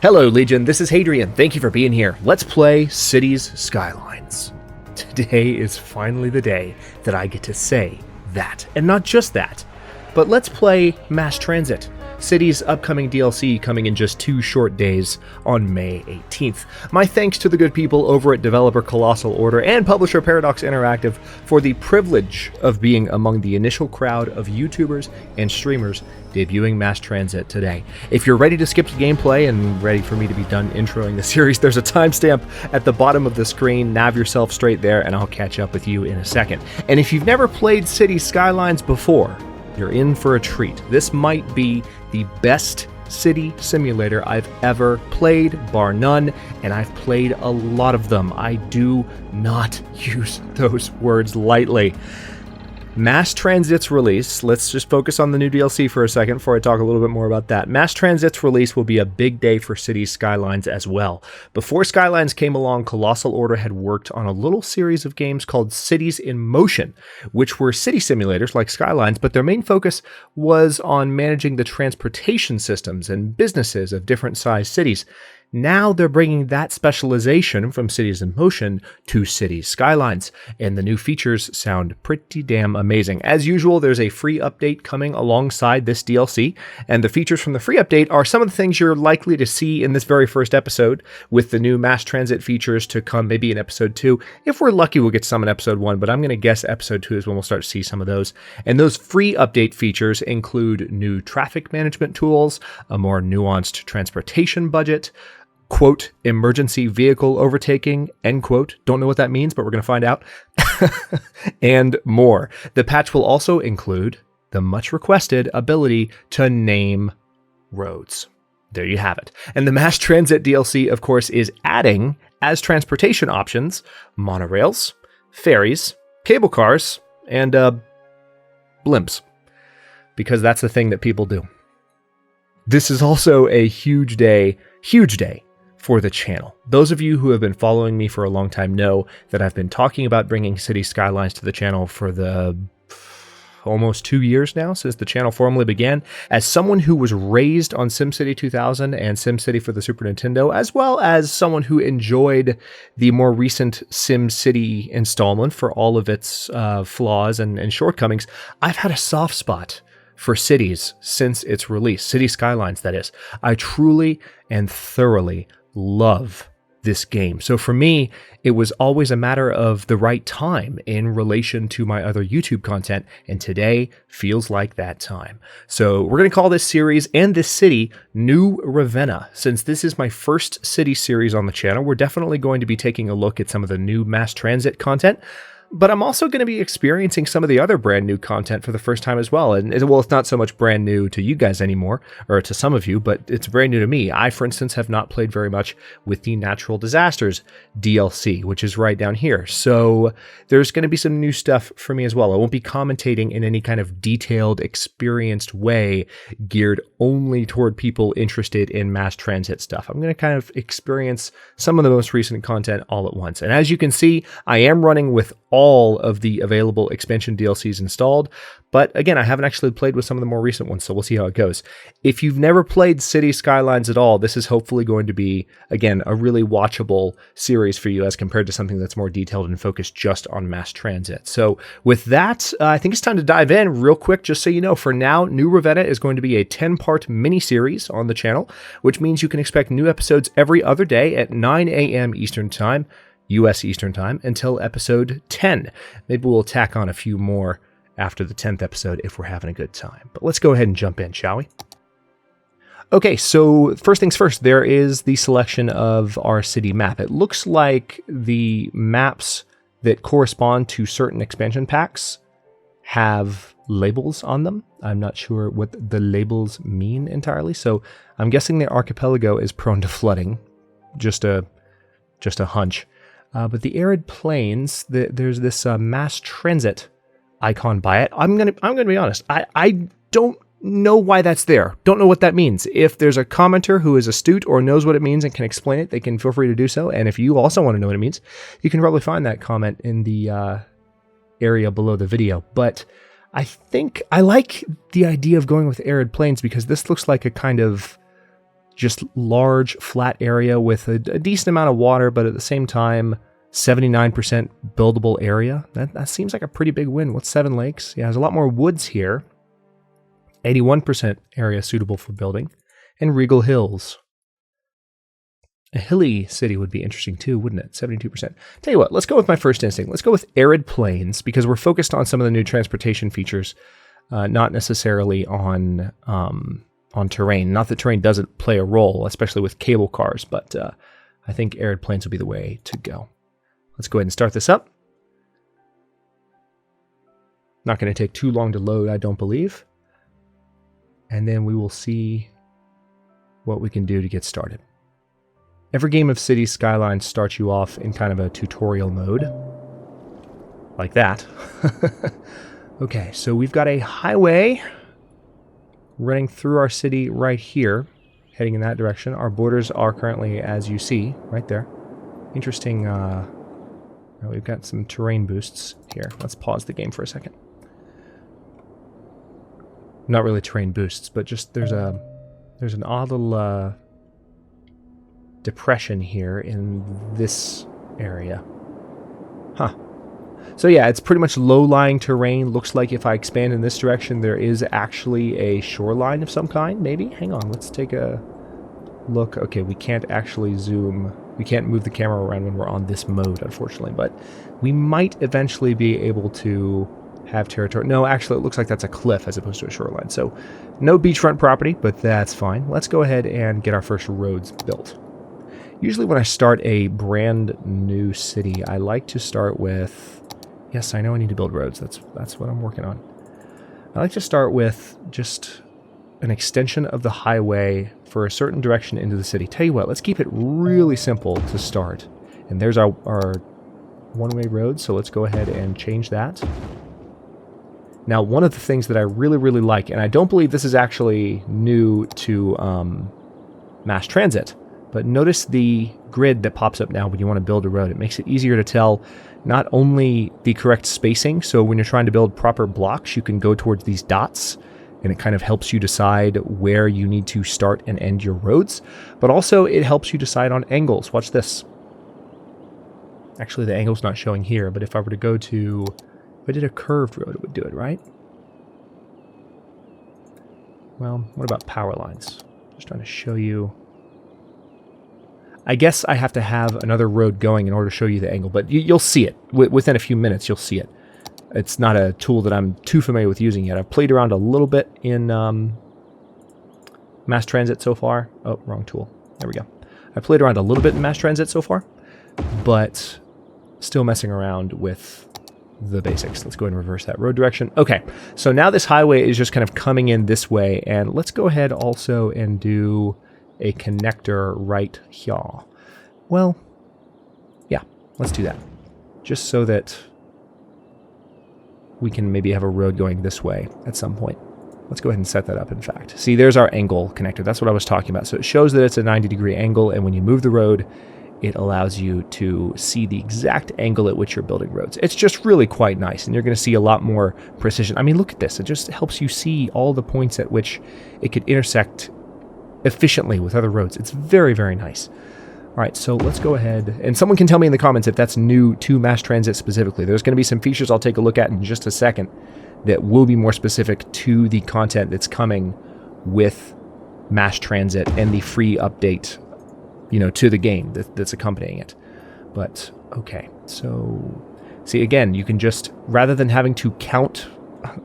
Hello, Legion. This is Hadrian. Thank you for being here. Let's play Cities Skylines. Today is finally the day that I get to say that. And not just that, but let's play Mass Transit, Cities' upcoming DLC coming in just 2 short days on May 18th. My thanks to the good people over at developer Colossal Order and publisher Paradox Interactive for the privilege of being among the initial crowd of YouTubers and streamers debuting Mass Transit today. If you're ready to skip to gameplay and ready for me to be done introing the series, there's a timestamp at the bottom of the screen. Nav yourself straight there and I'll catch up with you in a second. And if you've never played Cities Skylines before, you're in for a treat. This might be the best city simulator I've ever played, bar none, and I've played a lot of them. I do not use those words lightly. Mass Transit's release, let's just focus on the new DLC for a second before I talk a little bit more about that. Mass Transit's release will be a big day for Cities Skylines as well. Before Skylines came along, Colossal Order had worked on a little series of games called Cities in Motion, which were city simulators like Skylines, but their main focus was on managing the transportation systems and businesses of different sized cities. Now they're bringing that specialization from Cities in Motion to Cities Skylines, and the new features sound pretty damn amazing. As usual, there's a free update coming alongside this DLC, and the features from the free update are some of the things you're likely to see in this very first episode, with the new Mass Transit features to come maybe in Episode 2. If we're lucky, we'll get some in Episode 1, but I'm going to guess Episode 2 is when we'll start to see some of those. And those free update features include new traffic management tools, a more nuanced transportation budget, quote, emergency vehicle overtaking, end quote. Don't know what that means, but we're going to find out. And more. The patch will also include the much requested ability to name roads. There you have it. And the Mass Transit DLC, of course, is adding, as transportation options, monorails, ferries, cable cars, and blimps. Because that's the thing that people do. This is also a huge day for the channel. Those of you who have been following me for a long time know that I've been talking about bringing Cities Skylines to the channel for the almost 2 years now, since the channel formally began. As someone who was raised on SimCity 2000 and SimCity for the Super Nintendo, as well as someone who enjoyed the more recent SimCity installment for all of its flaws and shortcomings, I've had a soft spot for Cities since its release. Cities Skylines, that is. I truly and thoroughly love this game. So for me, it was always a matter of the right time in relation to my other YouTube content, and today feels like that time. So we're going to call this series and this city New Ravenna. Since this is my first city series on the channel, we're definitely going to be taking a look at some of the new Mass Transit content. But I'm also going to be experiencing some of the other brand new content for the first time as well. And well, it's not so much brand new to you guys anymore, or to some of you, but it's brand new to me. I, for instance, have not played very much with the Natural Disasters DLC, which is right down here. So there's going to be some new stuff for me as well. I won't be commentating in any kind of detailed, experienced way geared only toward people interested in Mass Transit stuff. I'm going to kind of experience some of the most recent content all at once. And as you can see, I am running with all of the available expansion DLCs installed, but again, I haven't actually played with some of the more recent ones, so we'll see how it goes. If you've never played Cities Skylines at all, this is hopefully going to be, again, a really watchable series for you as compared to something that's more detailed and focused just on Mass Transit. So with that, I think it's time to dive in real quick, just so you know. For now, New Ravenna is going to be a 10-part mini-series on the channel, which means you can expect new episodes every other day at 9 a.m. Eastern Time, U.S. Eastern Time, until episode 10. Maybe we'll tack on a few more after the 10th episode if we're having a good time. But let's go ahead and jump in, shall we? Okay, so first things first, there is the selection of our city map. It looks like the maps that correspond to certain expansion packs have labels on them. I'm not sure what the labels mean entirely, so I'm guessing the archipelago is prone to flooding. Just a hunch. But the Arid Plains, there's this Mass Transit icon by it. I'm gonna be honest. I don't know why that's there. Don't know what that means. If there's a commenter who is astute or knows what it means and can explain it, they can feel free to do so. And if you also want to know what it means, you can probably find that comment in the area below the video. But I think I like the idea of going with Arid Plains because this looks like a kind of just large, flat area with a decent amount of water, but at the same time, 79% buildable area. That seems like a pretty big win. What's 7 lakes? Yeah, there's a lot more woods here. 81% area suitable for building. And Regal Hills. A hilly city would be interesting too, wouldn't it? 72%. Tell you what, let's go with my first instinct. Let's go with Arid Plains, because we're focused on some of the new transportation features, not necessarily on terrain. Not that terrain doesn't play a role, especially with cable cars, but I think Arid Plains will be the way to go. Let's go ahead and start this up. Not going to take too long to load, I don't believe. And then we will see what we can do to get started. Every game of Cities Skylines starts you off in kind of a tutorial mode. Like that. Okay, so we've got a highway running through our city right here, heading in that direction. Our borders are currently, as you see, right there. Interesting, we've got some terrain boosts here. Let's pause the game for a second. Not really terrain boosts, but just there's an odd little depression here in this area. Huh. So yeah, it's pretty much low-lying terrain. Looks like if I expand in this direction, there is actually a shoreline of some kind, maybe? Hang on, let's take a look. Okay, we can't actually zoom. We can't move the camera around when we're on this mode, unfortunately, but we might eventually be able to have territory. No, actually, it looks like that's a cliff as opposed to a shoreline. So no beachfront property, but that's fine. Let's go ahead and get our first roads built. Usually when I start a brand new city, I like to start with... Yes, I know I need to build roads. That's what I'm working on. I like to start with just an extension of the highway for a certain direction into the city. Tell you what, let's keep it really simple to start. And there's our one-way road, so let's go ahead and change that. Now, one of the things that I really, really like, and I don't believe this is actually new to mass transit, but notice the grid that pops up now when you want to build a road. It makes it easier to tell not only the correct spacing, so when you're trying to build proper blocks, you can go towards these dots, and it kind of helps you decide where you need to start and end your roads, but also it helps you decide on angles. Watch this. Actually, the angle's not showing here, but if I were to go to... If I did a curved road, it would do it, right? Well, what about power lines? Just trying to show you... I guess I have to have another road going in order to show you the angle, but you'll see it. Within a few minutes, you'll see it. It's not a tool that I'm too familiar with using yet. I've played around a little bit in mass transit so far. Oh, wrong tool. There we go. I played around a little bit in mass transit so far, but still messing around with the basics. Let's go ahead and reverse that road direction. Okay, so now this highway is just kind of coming in this way, and let's go ahead also and do a connector right here. Well, yeah, let's do that. Just so that we can maybe have a road going this way at some point. Let's go ahead and set that up, in fact. See, there's our angle connector. That's what I was talking about. So it shows that it's a 90-degree angle, and when you move the road, it allows you to see the exact angle at which you're building roads. It's just really quite nice, and you're going to see a lot more precision. I mean, look at this. It just helps you see all the points at which it could intersect efficiently with other roads. It's very, very nice. All right, so let's go ahead, and someone can tell me in the comments if that's new to mass transit specifically. There's going to be some features I'll take a look at in just a second that will be more specific to the content that's coming with mass transit and the free update, you know, to the game that's accompanying it. But, okay, so, see, again, you can just, rather than having to count,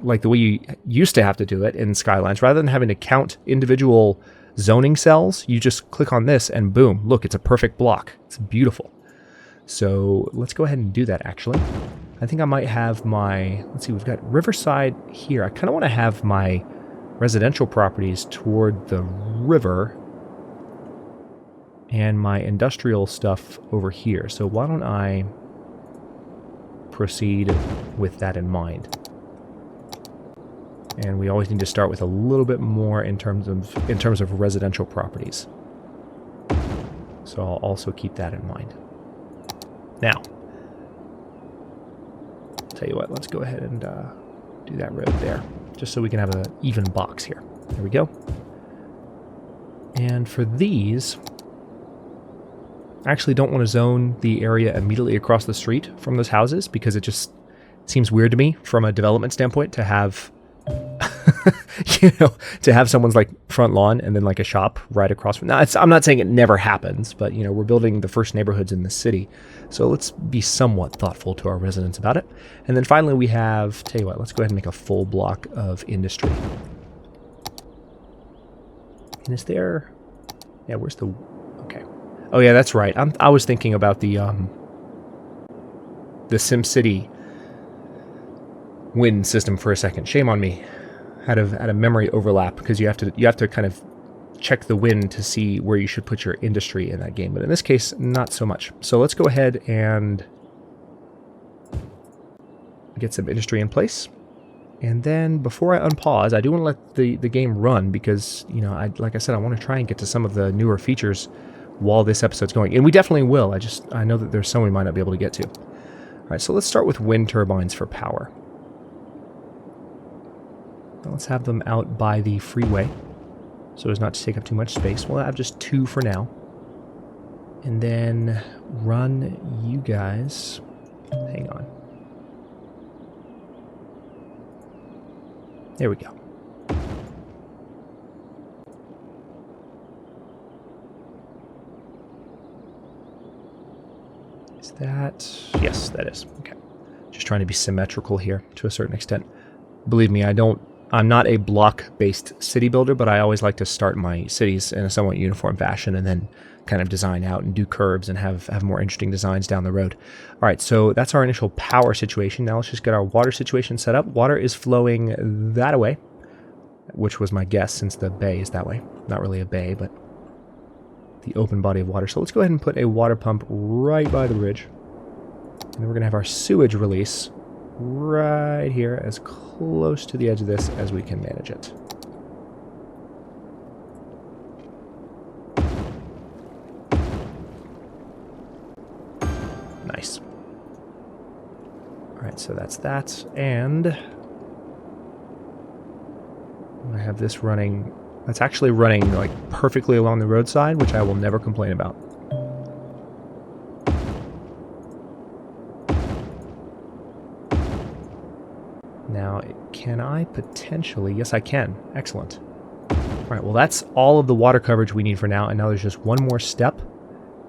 like the way you used to have to do it in Skylines, rather than having to count individual zoning cells, you just click on this and boom, look, it's a perfect block. It's beautiful. So let's go ahead and do that, actually. I think I might have my, let's see, we've got Riverside here. I kind of want to have my residential properties toward the river and my industrial stuff over here. So why don't I proceed with that in mind? And we always need to start with a little bit more in terms of residential properties. So I'll also keep that in mind. Now, tell you what, let's go ahead and do that road there, just so we can have an even box here. There we go. And for these, I actually don't want to zone the area immediately across the street from those houses because it just seems weird to me from a development standpoint to have, to have someone's like front lawn and then like a shop right across from. Now, I'm not saying it never happens, but we're building the first neighborhoods in the city, so let's be somewhat thoughtful to our residents about it. And then finally, we have. Tell you what, let's go ahead and make a full block of industry. And is there? Yeah, where's the? Okay. Oh yeah, that's right. I was thinking about the SimCity wind system for a second. Shame on me. Had a memory overlap because you have to kind of check the wind to see where you should put your industry in that game. But in this case, not so much. So let's go ahead and get some industry in place. And then before I unpause, I do want to let the game run because, like I said, I want to try and get to some of the newer features while this episode's going. And we definitely will. I know that there's some we might not be able to get to. All right, so let's start with wind turbines for power. Now let's have them out by the freeway so as not to take up too much space. We'll have just 2 for now. And then run you guys. Hang on. There we go. Is that... Yes, that is. Okay. Just trying to be symmetrical here to a certain extent. Believe me, I'm not a block-based city builder, but I always like to start my cities in a somewhat uniform fashion and then kind of design out and do curves and have more interesting designs down the road. All right, so that's our initial power situation. Now let's just get our water situation set up. Water is flowing that way, which was my guess since the bay is that way. Not really a bay, but the open body of water. So let's go ahead and put a water pump right by the bridge. And then we're going to have our sewage release right here, as close to the edge of this as we can manage it. Nice. Alright, so that's that, and I have this running, that's actually running like perfectly along the roadside, which I will never complain about. Now, can I potentially... Yes, I can. Excellent. Alright, well that's all of the water coverage we need for now, and now there's just one more step,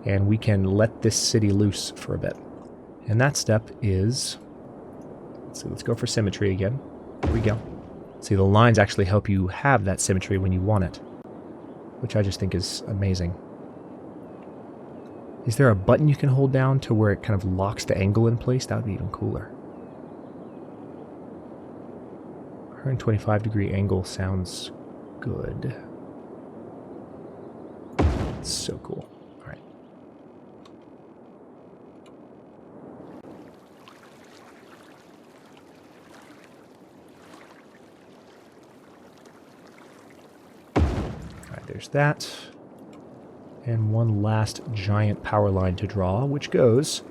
and we can let this city loose for a bit. And that step is... let's go for symmetry again. There we go. See, the lines actually help you have that symmetry when you want it, which I just think is amazing. Is there a button you can hold down to where it kind of locks the angle in place? That would be even cooler. 125-degree angle sounds good. It's so cool. All right. All right, there's that. And one last giant power line to draw, which goes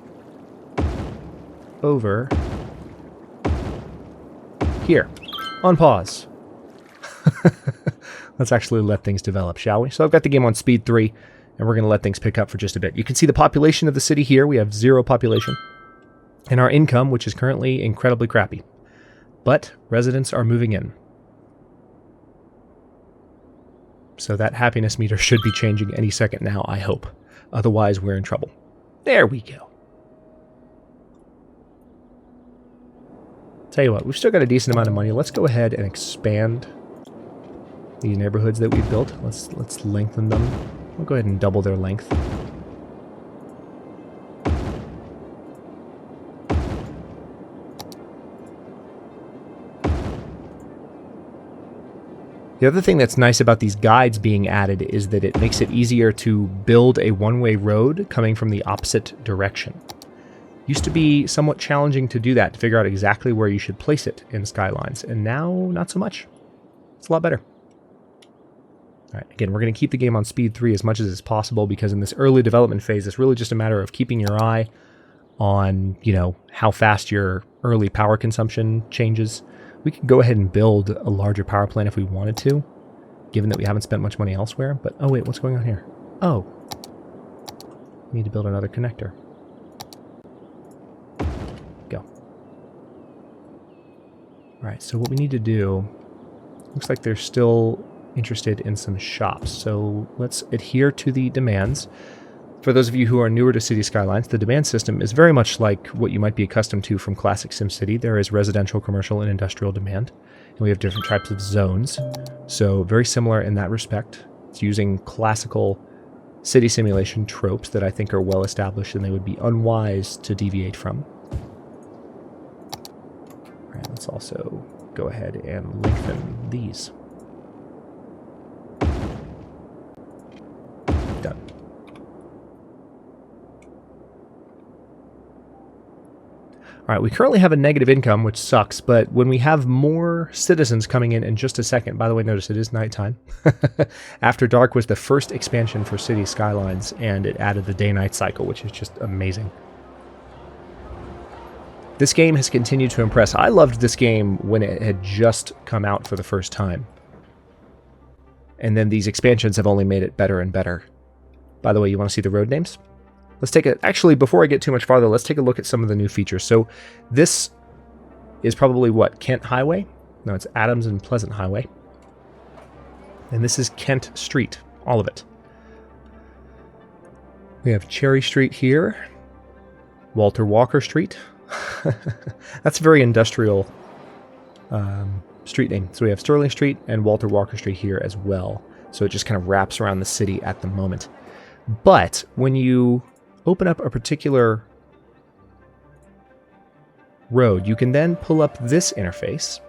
over here. On pause. Let's actually let things develop, shall we? So I've got the game on speed 3, and we're going to let things pick up for just a bit. You can see the population of the city here. We have 0 population. And our income, which is currently incredibly crappy. But residents are moving in. So that happiness meter should be changing any second now, I hope. Otherwise, we're in trouble. There we go. Tell you what, we've still got a decent amount of money. Let's go ahead and expand these neighborhoods that we've built. Let's lengthen them. We'll go ahead and double their length. The other thing that's nice about these guides being added is that it makes it easier to build a one-way road coming from the opposite direction. Used to be somewhat challenging to do that, to figure out exactly where you should place it in Skylines, and now not so much. It's a lot better. All right, again, we're going to keep the game on speed 3 as much as is possible because in this early development phase, it's really just a matter of keeping your eye on, how fast your early power consumption changes. We could go ahead and build a larger power plant if we wanted to, given that we haven't spent much money elsewhere. But, oh wait, what's going on here? Oh. We need to build another connector. Go. Alright, so what we need to do, looks like they're still interested in some shops. So let's adhere to the demands. For those of you who are newer to City Skylines, the demand system is very much like what you might be accustomed to from classic SimCity. There is residential, commercial, and industrial demand. And we have different types of zones. So very similar in that respect. It's using classical city simulation tropes that I think are well established and they would be unwise to deviate from. All right, let's also go ahead and lengthen these. Done. All right, we currently have a negative income, which sucks, but when we have more citizens coming in just a second, by the way, notice it is nighttime. After Dark was the first expansion for City Skylines, and it added the day-night cycle, which is just amazing. This game has continued to impress. I loved this game when it had just come out for the first time. And then these expansions have only made it better and better. By the way, you want to see the road names? Let's take a... Actually, before I get too much farther, let's take a look at some of the new features. So this is probably what? Kent Highway? No, it's Adams and Pleasant Highway. And this is Kent Street. All of it. We have Cherry Street here. Walter Walker Street. That's a very industrial street name. So we have Sterling Street and Walter Walker Street here as well. So it just kind of wraps around the city at the moment. But when you open up a particular road, you can then pull up this interface,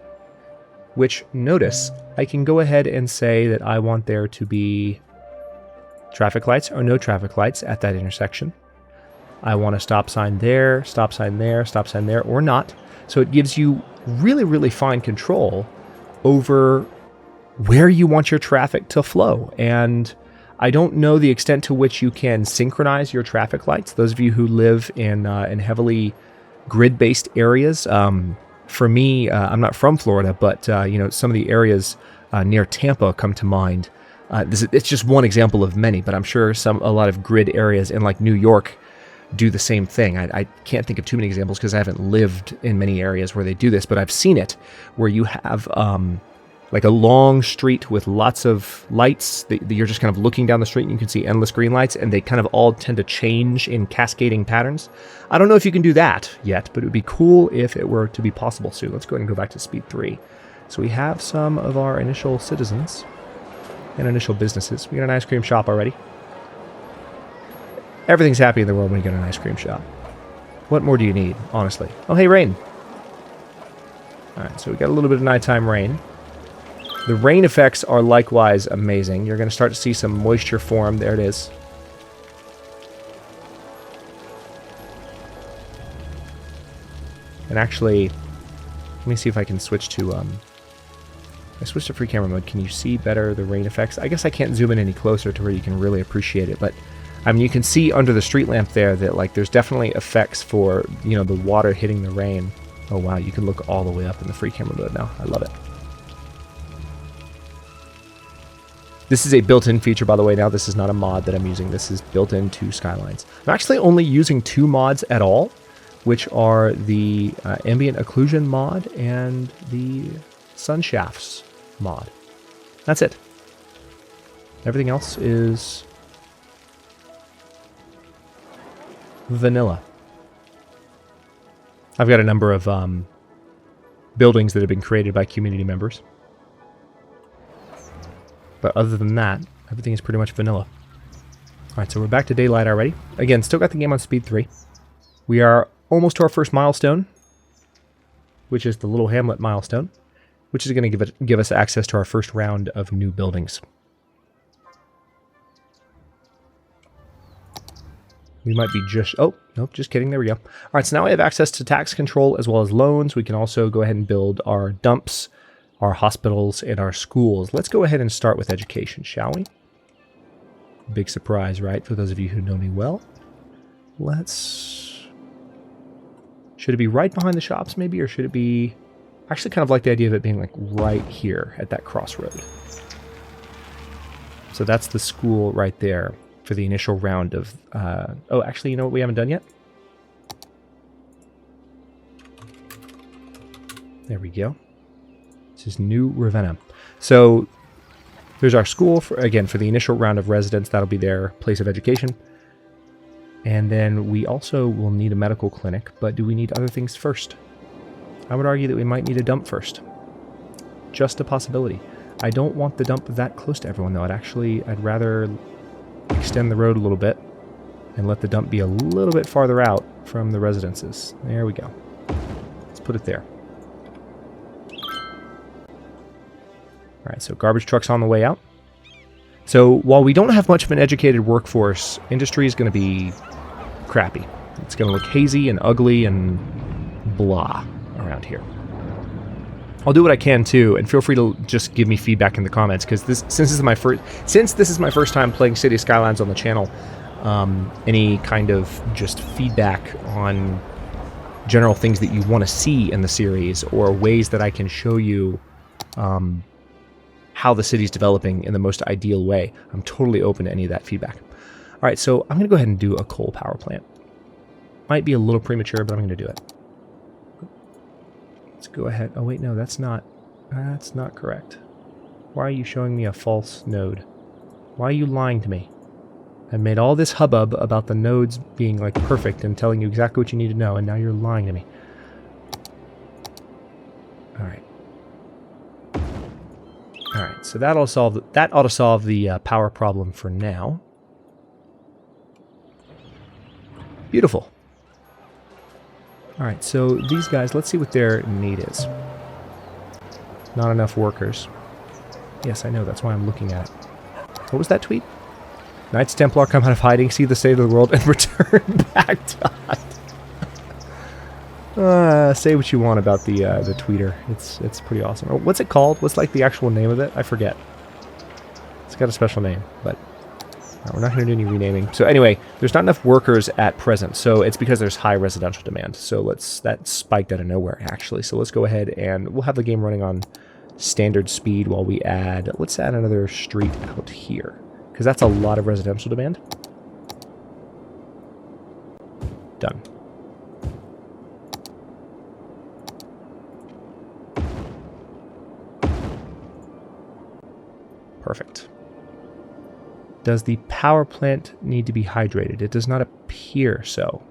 which, notice, I can go ahead and say that I want there to be traffic lights or no traffic lights at that intersection. I want a stop sign there, stop sign there, stop sign there, or not. So it gives you really, really fine control over where you want your traffic to flow. And I don't know the extent to which you can synchronize your traffic lights. Those of you who live in heavily grid-based areas, for me, I'm not from Florida, but some of the areas near Tampa come to mind. It's just one example of many, but I'm sure a lot of grid areas in like New York do the same thing. I can't think of too many examples because I haven't lived in many areas where they do this, but I've seen it where you have like a long street with lots of lights. You're just kind of looking down the street and you can see endless green lights, and they kind of all tend to change in cascading patterns. I don't know if you can do that yet, but it would be cool if it were to be possible soon. Let's go ahead and go back to speed 3. So we have some of our initial citizens and initial businesses. We got an ice cream shop already. Everything's happy in the world when you get an ice cream shop. What more do you need, honestly? Oh, hey, rain. All right, so we got a little bit of nighttime rain. The rain effects are likewise amazing. You're going to start to see some moisture form. There it is. And actually, let me see if I can switch to... I switched to free camera mode. Can you see better the rain effects? I guess I can't zoom in any closer to where you can really appreciate it, but I mean, you can see under the street lamp there that like there's definitely effects for, the water hitting the rain. Oh wow, you can look all the way up in the free camera mode now. I love it. This is a built-in feature, by the way. Now, this is not a mod that I'm using. This is built into Skylines. I'm actually only using 2 mods at all, which are the ambient occlusion mod and the sun shafts mod. That's it. Everything else is vanilla. I've got a number of buildings that have been created by community members. But other than that, everything is pretty much vanilla. Alright, so we're back to daylight already. Again, still got the game on speed 3. We are almost to our first milestone, which is the little hamlet milestone, which is going to give us access to our first round of new buildings. We might be just... Oh, nope, just kidding. There we go. Alright, so now I have access to tax control as well as loans. We can also go ahead and build our dumps, our hospitals, and our schools. Let's go ahead and start with education, shall we? Big surprise, right? For those of you who know me well. Let's... Should it be right behind the shops, maybe? Or should it be... I actually kind of like the idea of it being like right here at that crossroad. So that's the school right there for the initial round of... oh, actually, you know what we haven't done yet? There we go. This is New Ravenna. So there's our school, for, again, for the initial round of residents. That'll be their place of education. And then we also will need a medical clinic, but do we need other things first? I would argue that we might need a dump first. Just a possibility. I don't want the dump that close to everyone, though. I'd rather extend the road a little bit and let the dump be a little bit farther out from the residences. There we go. Let's put it there. Alright, so garbage truck's on the way out. So while we don't have much of an educated workforce, industry is going to be crappy. It's going to look hazy and ugly and blah around here. I'll do what I can too, and feel free to just give me feedback in the comments, because since this is my first time playing City Skylines on the channel, any kind of just feedback on general things that you want to see in the series, or ways that I can show you how the city's developing in the most ideal way. I'm totally open to any of that feedback. All right, so I'm going to go ahead and do a coal power plant. Might be a little premature, but I'm going to do it. Let's go ahead. Oh, wait, no, that's not correct. Why are you showing me a false node? Why are you lying to me? I made all this hubbub about the nodes being, like, perfect and telling you exactly what you need to know, and now you're lying to me. All right. Alright, so that ought to solve the power problem for now. Beautiful. Alright, so these guys, let's see what their need is. Not enough workers. Yes, I know, that's why I'm looking at it. What was that tweet? Knights Templar come out of hiding, see the state of the world, and return back to hide. Say what you want about the tweeter. It's pretty awesome. What's it called? What's like the actual name of it? I forget. It's got a special name, but we're not going to do any renaming. So anyway, there's not enough workers at present, so it's because there's high residential demand. So that spiked out of nowhere actually. So let's go ahead and we'll have the game running on standard speed while we let's add another street out here, because that's a lot of residential demand. Done. Perfect. Does the power plant need to be hydrated? It does not appear so.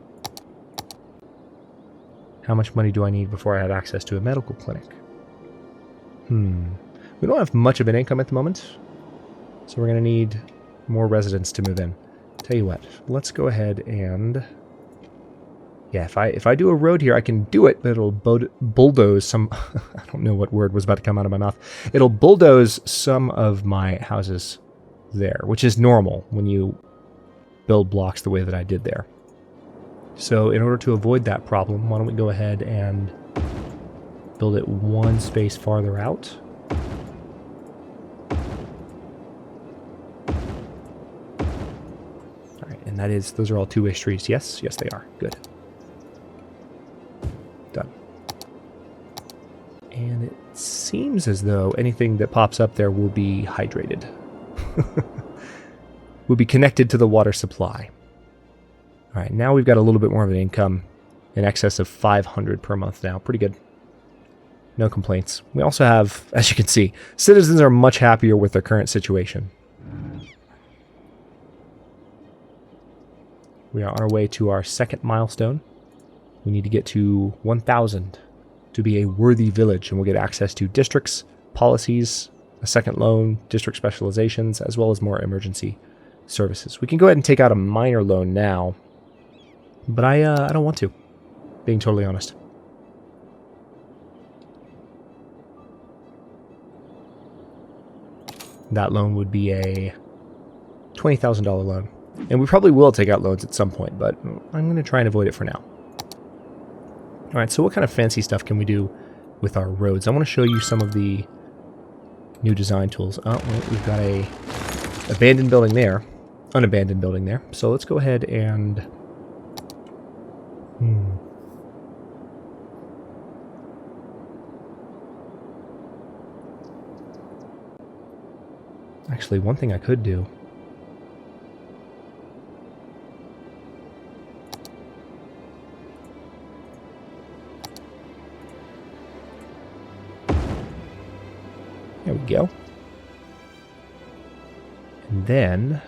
How much money do I need before I have access to a medical clinic? We don't have much of an income at the moment, so we're going to need more residents to move in. Tell you what, let's go ahead and... Yeah, if I do a road here, I can do it, but it'll bulldoze some... I don't know what word was about to come out of my mouth. It'll bulldoze some of my houses there, which is normal when you build blocks the way that I did there. So in order to avoid that problem, why don't we go ahead and build it one space farther out. All right, and those are all two-way streets. Yes, yes they are. Good. Done. And it seems as though anything that pops up there will be hydrated. Will be connected to the water supply. All right, now we've got a little bit more of an income, in excess of 500 per month now. Pretty good. No complaints. We also have, as you can see, citizens are much happier with their current situation. We are on our way to our second milestone. We need to get to 1,000 to be a worthy village, and we'll get access to districts, policies, a second loan, district specializations, as well as more emergency services. We can go ahead and take out a minor loan now, but I don't want to, being totally honest. That loan would be a $20,000 loan. And we probably will take out loans at some point, but I'm going to try and avoid it for now. Alright, so what kind of fancy stuff can we do with our roads? I want to show you some of the new design tools. Oh, well, we've got a abandoned building there, unabandoned building there. So let's go ahead and... Actually, one thing I could do. There we go. And then,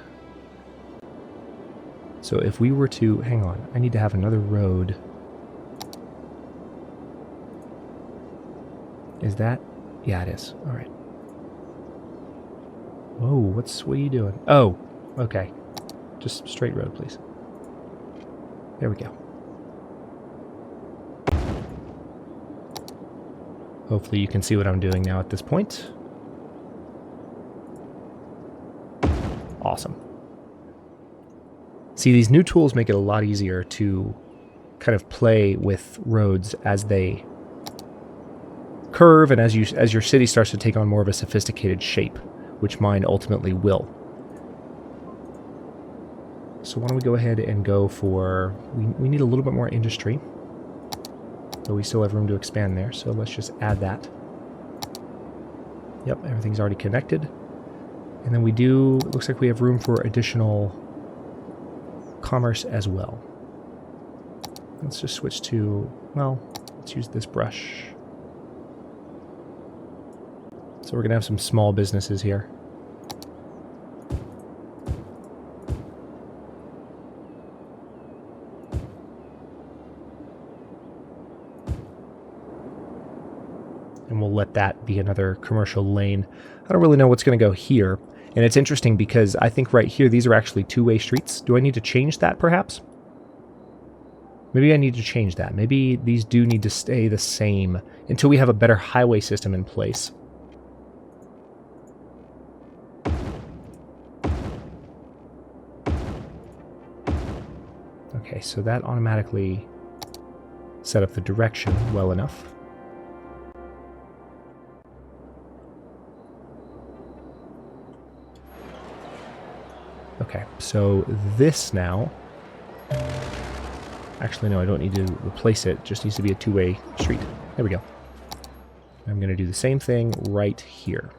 so if we were to, hang on, I need to have another road. Is that? Yeah, it is. All right. Whoa, what are you doing? Oh, okay. Just straight road, please. There we go. Hopefully you can see what I'm doing now at this point. Awesome. See, these new tools make it a lot easier to kind of play with roads as they curve and as your city starts to take on more of a sophisticated shape, which mine ultimately will. So why don't we go ahead and go for... We need a little bit more industry, but we still have room to expand there, so let's just add that. Yep, everything's already connected. And then we do... It looks like we have room for additional commerce as well. Let's just switch to... Well, let's use this brush. So we're going to have some small businesses here. And we'll let that be another commercial lane. I don't really know what's going to go here. And it's interesting because I think right here, these are actually two-way streets. Do I need to change that, perhaps? Maybe I need to change that. Maybe these do need to stay the same until we have a better highway system in place. Okay, so that automatically set up the direction well enough. Okay, so this now... Actually, no, I don't need to replace it. It just needs to be a two-way street. There we go. I'm going to do the same thing right here.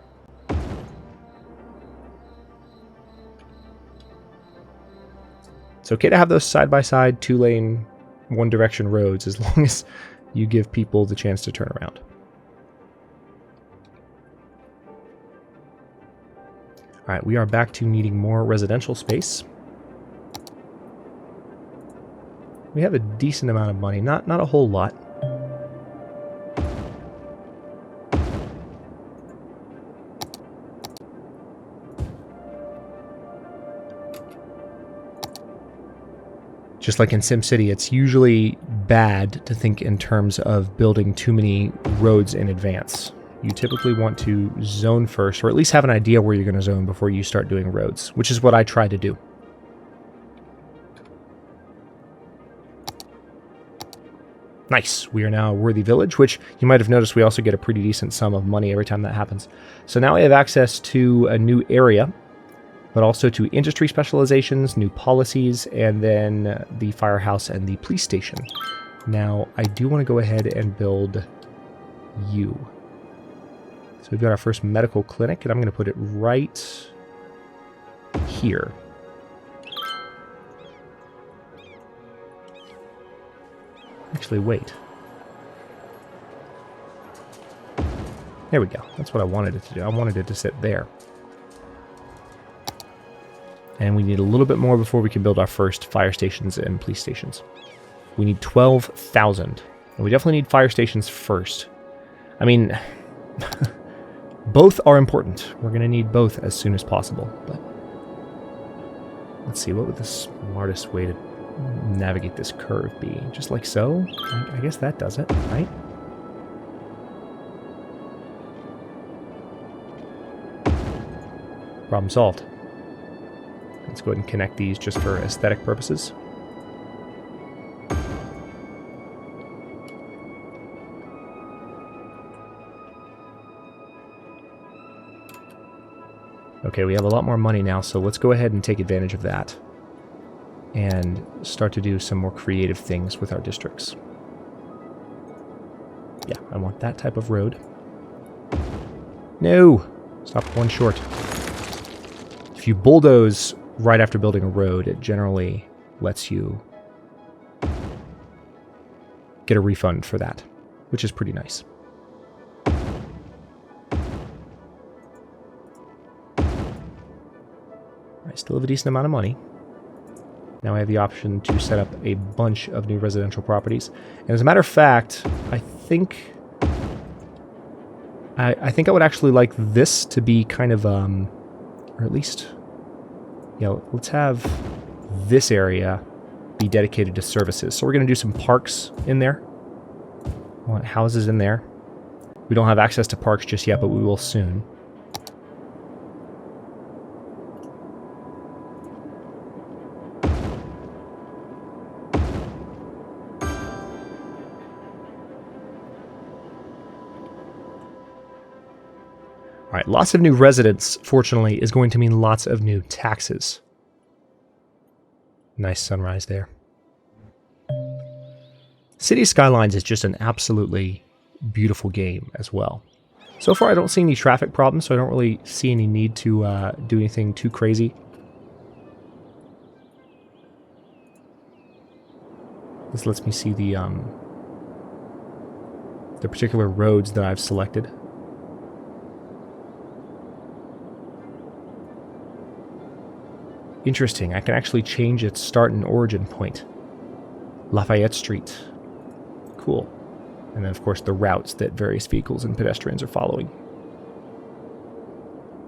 It's okay to have those side-by-side, two-lane, one-direction roads as long as you give people the chance to turn around. Alright, we are back to needing more residential space. We have a decent amount of money, not a whole lot. Just like in SimCity, it's usually bad to think in terms of building too many roads in advance. You typically want to zone first, or at least have an idea where you're going to zone before you start doing roads, which is what I try to do. Nice. We are now a worthy village, which you might have noticed we also get a pretty decent sum of money every time that happens. So now I have access to a new area, but also to industry specializations, new policies, and then the firehouse and the police station. Now, I do want to go ahead and build you. So we've got our first medical clinic, and I'm going to put it right here. Actually, wait. There we go. That's what I wanted it to do. I wanted it to sit there. And we need a little bit more before we can build our first fire stations and police stations. We need 12,000. And we definitely need fire stations first. I mean, both are important. We're going to need both as soon as possible. But let's see, what would the smartest way to navigate this curve be? Just like so? I guess that does it, right? Problem solved. Let's go ahead and connect these just for aesthetic purposes. Okay, we have a lot more money now, so let's go ahead and take advantage of that and start to do some more creative things with our districts. Yeah, I want that type of road. No! Stop one short. If you bulldoze right after building a road, it generally lets you get a refund for that, which is pretty nice. I still have a decent amount of money. Now I have the option to set up a bunch of new residential properties. And as a matter of fact, I think I would actually like this to be kind of, or at least, you know, let's have this area be dedicated to services. So we're going to do some parks in there. I want houses in there. We don't have access to parks just yet, but we will soon. All right, lots of new residents, fortunately, is going to mean lots of new taxes. Nice sunrise there. City Skylines is just an absolutely beautiful game as well. So far, I don't see any traffic problems, so I don't really see any need to do anything too crazy. This lets me see the particular roads that I've selected. Interesting, I can actually change its start and origin point. Lafayette Street. Cool. And then, of course, the routes that various vehicles and pedestrians are following.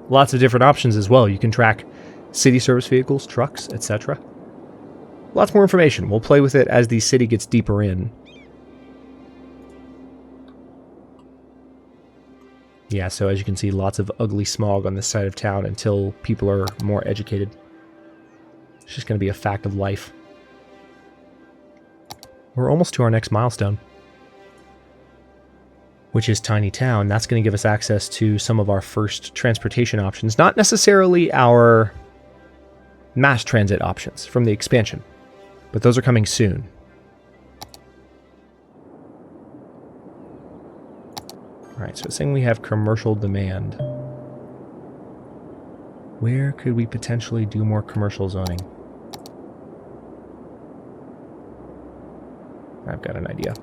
Lots of different options as well. You can track city service vehicles, trucks, etc. Lots more information. We'll play with it as the city gets deeper in. Yeah, so as you can see, lots of ugly smog on this side of town until people are more educated. It's just going to be a fact of life. We're almost to our next milestone, which is Tiny Town. That's going to give us access to some of our first transportation options. Not necessarily our mass transit options from the expansion, but those are coming soon. Alright, so it's saying we have commercial demand. Where could we potentially do more commercial zoning? I've got an idea.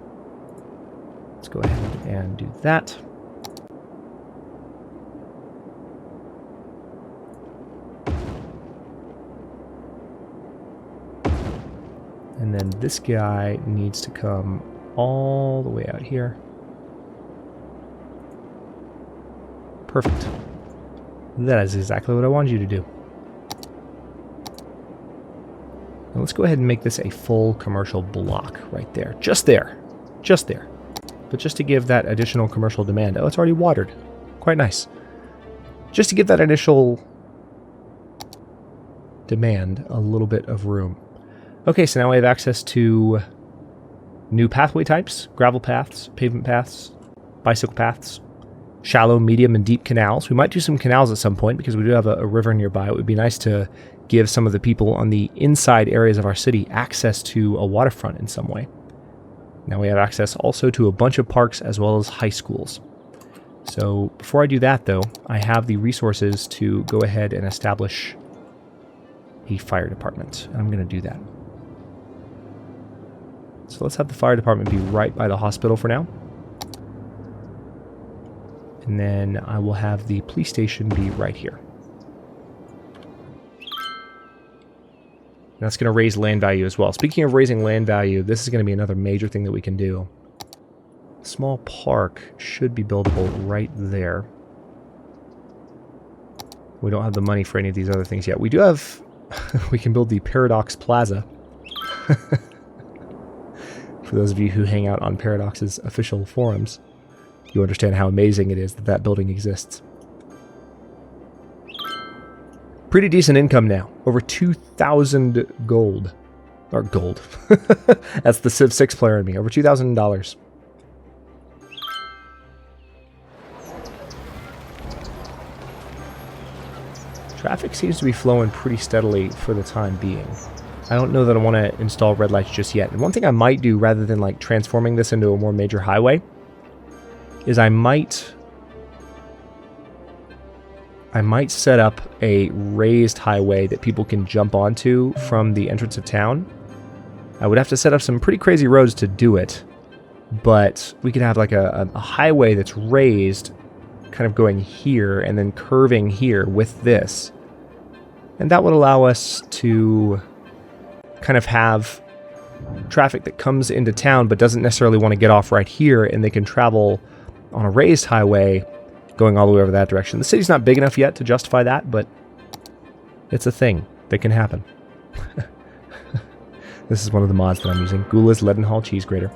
Let's go ahead and do that. And then this guy needs to come all the way out here. Perfect. That is exactly what I wanted you to do. Now let's go ahead and make this a full commercial block right there. Just there. Just there. But just to give that additional commercial demand. Oh, it's already watered. Quite nice. Just to give that initial demand a little bit of room. Okay, so now we have access to new pathway types, gravel paths, pavement paths, bicycle paths, shallow, medium, and deep canals. We might do some canals at some point because we do have a river nearby. It would be nice to give some of the people on the inside areas of our city access to a waterfront in some way. Now we have access also to a bunch of parks as well as high schools. So before I do that, though, I have the resources to go ahead and establish a fire department. And I'm going to do that. So let's have the fire department be right by the hospital for now. And then I will have the police station be right here. And that's going to raise land value as well. Speaking of raising land value, this is going to be another major thing that we can do. A small park should be buildable right there. We don't have the money for any of these other things yet. We do have... we can build the Paradox Plaza. For those of you who hang out on Paradox's official forums, you understand how amazing it is that that building exists. Pretty decent income now. Over 2,000 gold. Or gold. That's the Civ 6 player in me. Over $2,000. Traffic seems to be flowing pretty steadily for the time being. I don't know that I want to install red lights just yet. And one thing I might do, rather than like transforming this into a more major highway, is I might I might set up a raised highway that people can jump onto from the entrance of town. I would have to set up some pretty crazy roads to do it, but we could have like a highway that's raised, kind of going here and then curving here with this. And that would allow us to kind of have traffic that comes into town but doesn't necessarily want to get off right here, and they can travel on a raised highway going all the way over that direction. The city's not big enough yet to justify that, but it's a thing that can happen. This is one of the mods that I'm using. Gula's Leadenhall Cheese Grater.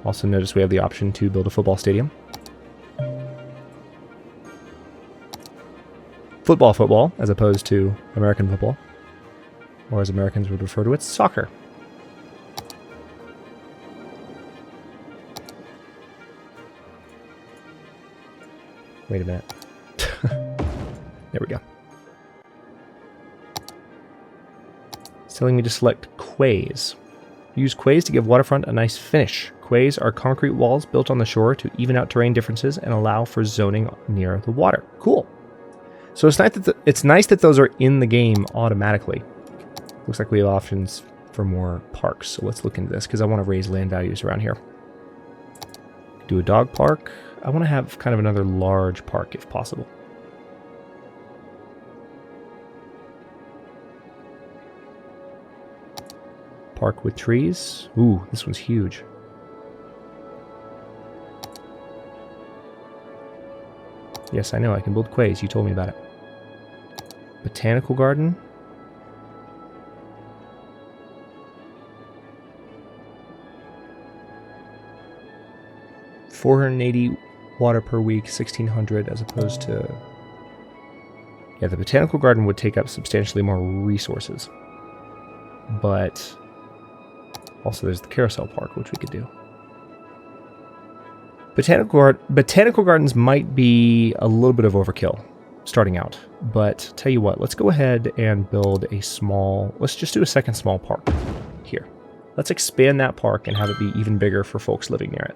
Also notice we have the option to build a football stadium. Football, as opposed to American football. Or as Americans would refer to it, soccer. Wait a minute. There we go. It's telling me to select quays. Use quays to give waterfront a nice finish. Quays are concrete walls built on the shore to even out terrain differences and allow for zoning near the water. Cool. So it's nice that those are in the game automatically. Looks like we have options for more parks. So let's look into this because I want to raise land values around here. Do a dog park. I want to have kind of another large park if possible. Park with trees. Ooh, this one's huge. Yes, I know, I can build quays. You told me about it. Botanical Garden. $480 water per week, 1,600 as opposed to... Yeah, the Botanical Garden would take up substantially more resources. But also there's the Carousel Park, which we could do. Botanical Gardens might be a little bit of overkill starting out, but tell you what, let's go ahead and build a small... Let's just do a second small park here. Let's expand that park and have it be even bigger for folks living near it.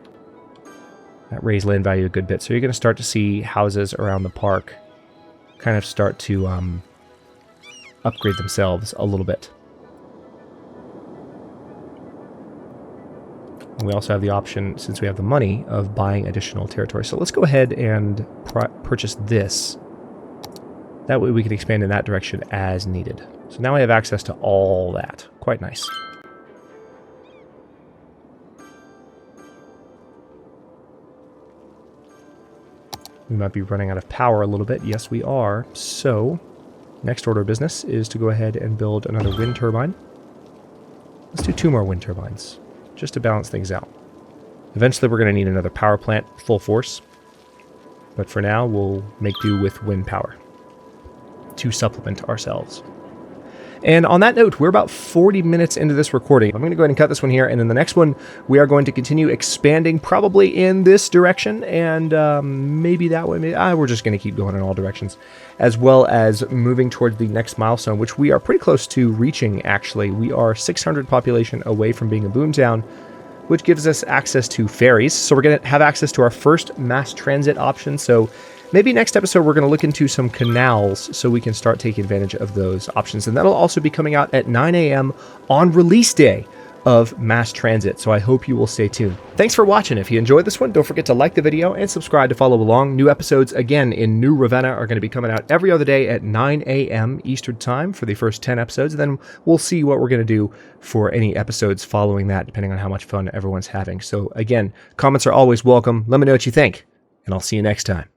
That raised land value a good bit, so you're going to start to see houses around the park kind of start to upgrade themselves a little bit. And we also have the option, since we have the money, of buying additional territory. So let's go ahead and purchase this. That way we can expand in that direction as needed. So now I have access to all that. Quite nice. We might be running out of power a little bit. Yes, we are. So, next order of business is to go ahead and build another wind turbine. Let's do 2 more wind turbines, just to balance things out. Eventually we're going to need another power plant, full force. But for now, we'll make do with wind power to supplement ourselves. And on that note, we're about 40 minutes into this recording. I'm going to go ahead and cut this one here, and in the next one, we are going to continue expanding probably in this direction, and maybe that way. We're just going to keep going in all directions, as well as moving towards the next milestone, which we are pretty close to reaching, actually. We are 600 population away from being a boomtown, which gives us access to ferries. So we're going to have access to our first mass transit option, so maybe next episode we're going to look into some canals so we can start taking advantage of those options. And that'll also be coming out at 9 a.m. on release day of mass transit. So I hope you will stay tuned. Thanks for watching. If you enjoyed this one, don't forget to like the video and subscribe to follow along. New episodes, again, in New Ravenna are going to be coming out every other day at 9 a.m. Eastern Time for the first 10 episodes. And then we'll see what we're going to do for any episodes following that, depending on how much fun everyone's having. So again, comments are always welcome. Let me know what you think, and I'll see you next time.